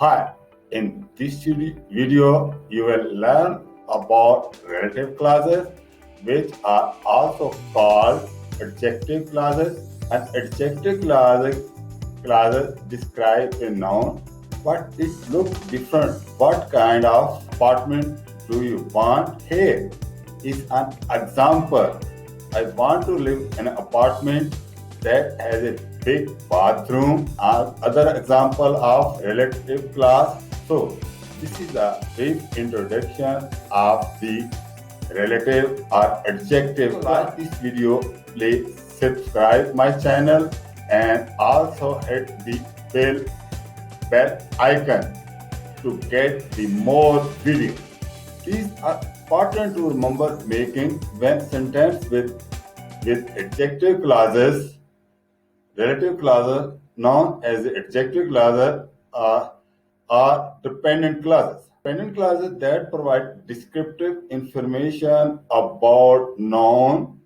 Hi, in this video, you will learn about relative clauses, which are also called adjective clauses. An adjective clauses describe a noun, but it looks different. What kind of apartment do you want? Here is an example. I want to live in an apartment that has a big bathroom. Other example of relative clause. So this is a brief introduction of the relative or adjective. Like this video, please subscribe my channel and also hit the bell icon to get the more videos. These are important to remember making when sentence with adjective clauses. Relative clauses, known as adjective clauses, are dependent clauses. Dependent clauses that provide descriptive information about noun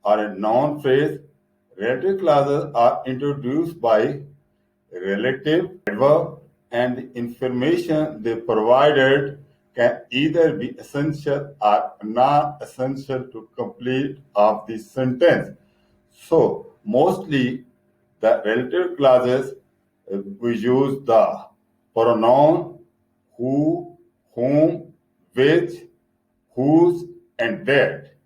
or a noun phrase. Relative clauses are introduced by relative adverb, and the information they provided can either be essential or non-essential to complete of the sentence. So mostly the relative clauses we use the pronoun who, whom, which, whose, and that.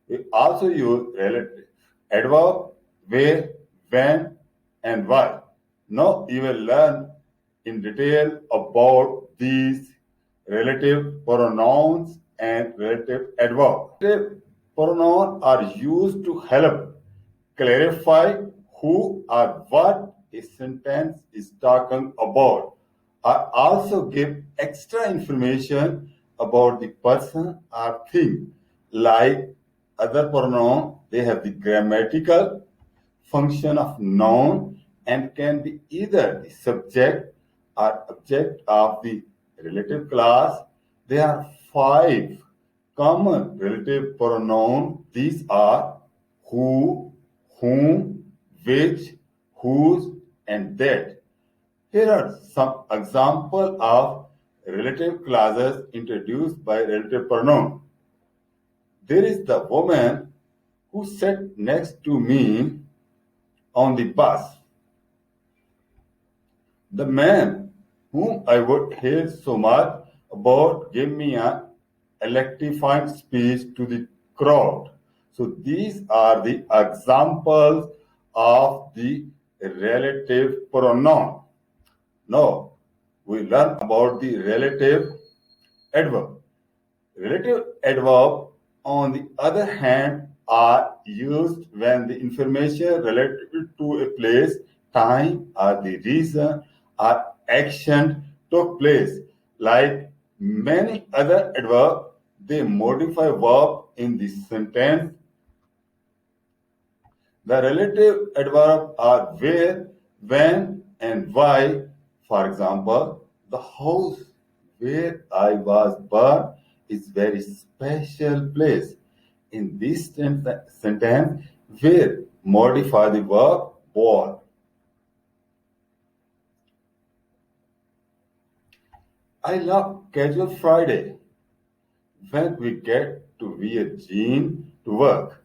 We also use relative adverb where, when, and why. Now you will learn in detail about these relative pronouns and relative adverbs. Relative pronouns are used to help clarify who or what a sentence is talking about, or also give extra information about the person or thing. Like other pronoun, they have the grammatical function of noun and can be either the subject or object of the relative clause. There are 5 common relative pronouns. These are who, whom, which, whose, and that. Here are some examples of relative clauses introduced by relative pronoun. There is the woman who sat next to me on the bus. The man whom I would hear so much about gave me an electrifying speech to the crowd. So these are the examples of the relative pronoun. Now we learn about the relative adverb. Relative adverb, on the other hand, are used when the information related to a place, time, or the reason or action took place. Like many other adverbs, they modify verb in the sentence. The relative adverbs are where, when, and why. For example, the house where I was born is very special place. In this sentence, where modify the verb born. I love casual Friday when we get to wear jeans to work.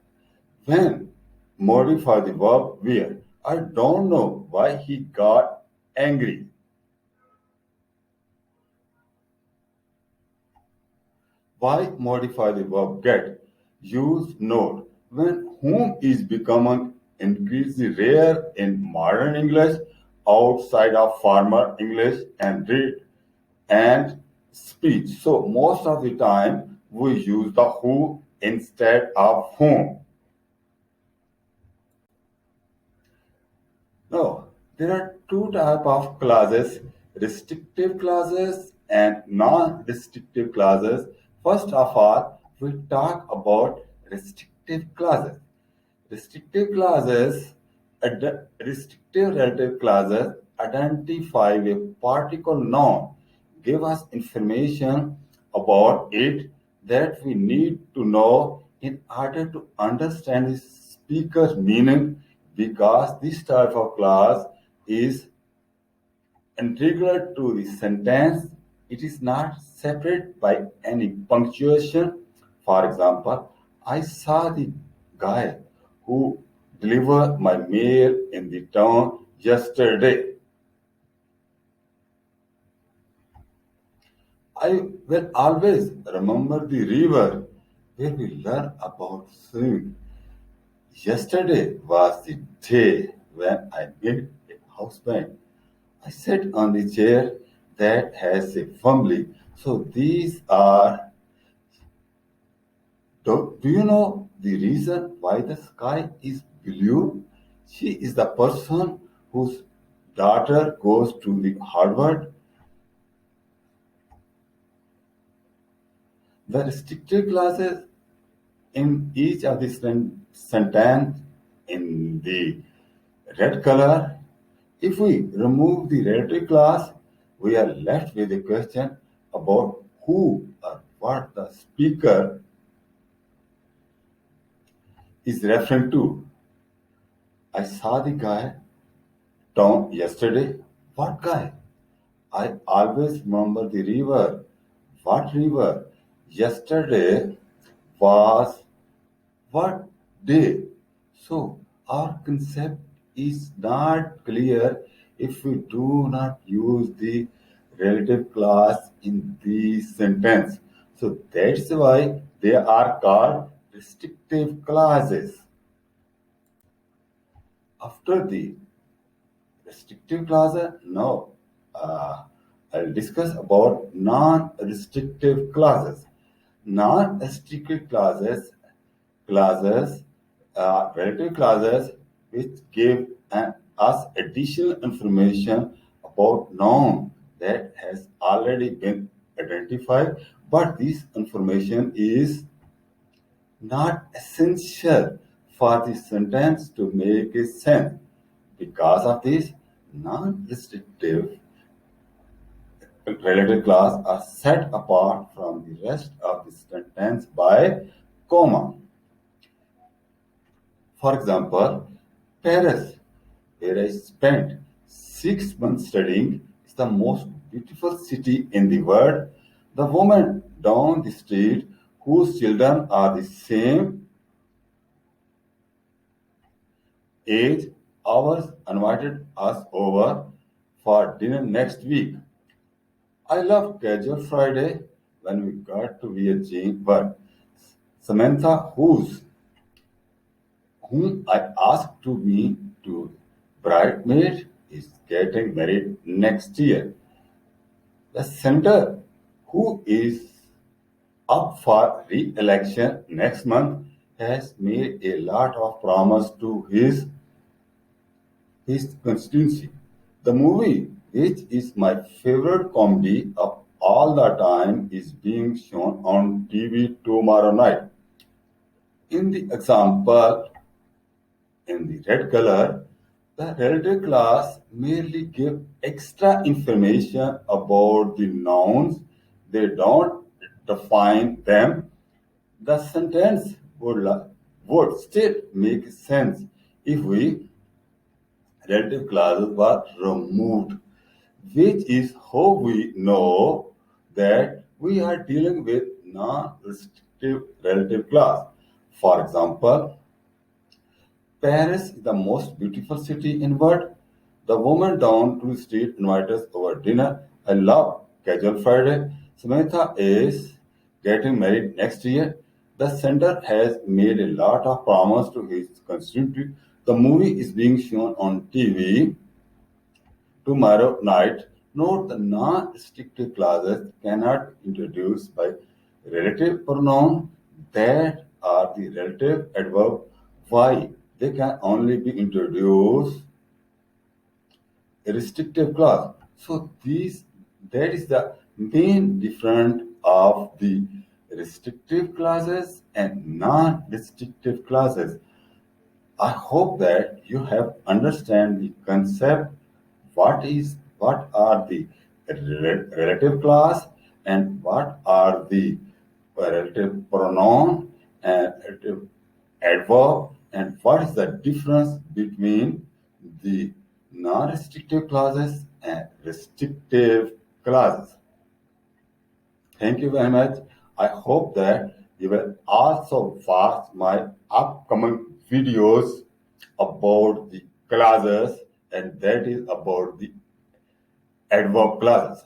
When modify the verb wear. I don't know why he got angry. Why modify the verb get? Use note. When whom is becoming increasingly rare in modern English outside of formal English and read and speech. So most of the time we use the who instead of whom. Now, there are 2 types of clauses, restrictive clauses and non-restrictive clauses. First of all, we talk about restrictive clauses. Restrictive clauses, restrictive relative clauses identify a particular noun, give us information about it that we need to know in order to understand the speaker's meaning, because this type of clause is integral to the sentence. It is not separate by any punctuation. For example, I saw the guy who delivered my mail in the town yesterday. I will always remember the river where we learn about swimming. Yesterday was the day when I met a husband. I sat on the chair that has a family. So these are. Do you know the reason why the sky is blue? She is the person whose daughter goes to the Harvard. The restricted classes in each of the sentence in the red color. If we remove the relative class, we are left with a question about who or what the speaker is referring to. I saw the guy down yesterday. What guy? I always remember the river. What river? Yesterday was what day? So our concept is not clear if we do not use the relative class in the sentence. So that's why they are called restrictive clauses. After the restrictive clauses, now uh, I'll discuss about non-restrictive clauses. Non-restrictive clauses relative clauses which give us additional information about noun that has already been identified, but this information is not essential for the sentence to make a sense. Because of this, non-restrictive relative clause are set apart from the rest of the sentence by comma. For example, Paris, where I spent 6 months studying, is the most beautiful city in the world. The woman down the street, whose children are the same age, ours, invited us over for dinner next week. I love casual Friday when we got to wear jeans, but Samantha, whom I asked to be to bridesmaid, is getting married next year. The senator, who is up for re-election next month, has made a lot of promise to his constituency. The movie, which is my favorite comedy of all the time, is being shown on TV tomorrow night. In the example, in the red color, the relative class merely give extra information about the nouns. They don't define them. The sentence would still make sense if we relative clauses were removed, which is how we know that we are dealing with non-restrictive relative clause. For example, Paris is the most beautiful city in world. The woman down to the street invited us over dinner. I love casual Friday. Samantha is getting married next year. The center has made a lot of promise to his constituency. The movie is being shown on TV tomorrow night. Note the non-restrictive clauses cannot be introduced by relative pronoun that are the relative adverb. Why? They can only be introduced a restrictive clause. So these that is the main difference of the restrictive clauses and non-restrictive clauses. I hope that you have understand the concept. What are the relative clause and what are the relative pronoun and relative adverb and what is the difference between the non-restrictive clauses and restrictive clauses. Thank you very much. I hope that you will also watch my upcoming videos about the clauses, and that is about the adverb clauses.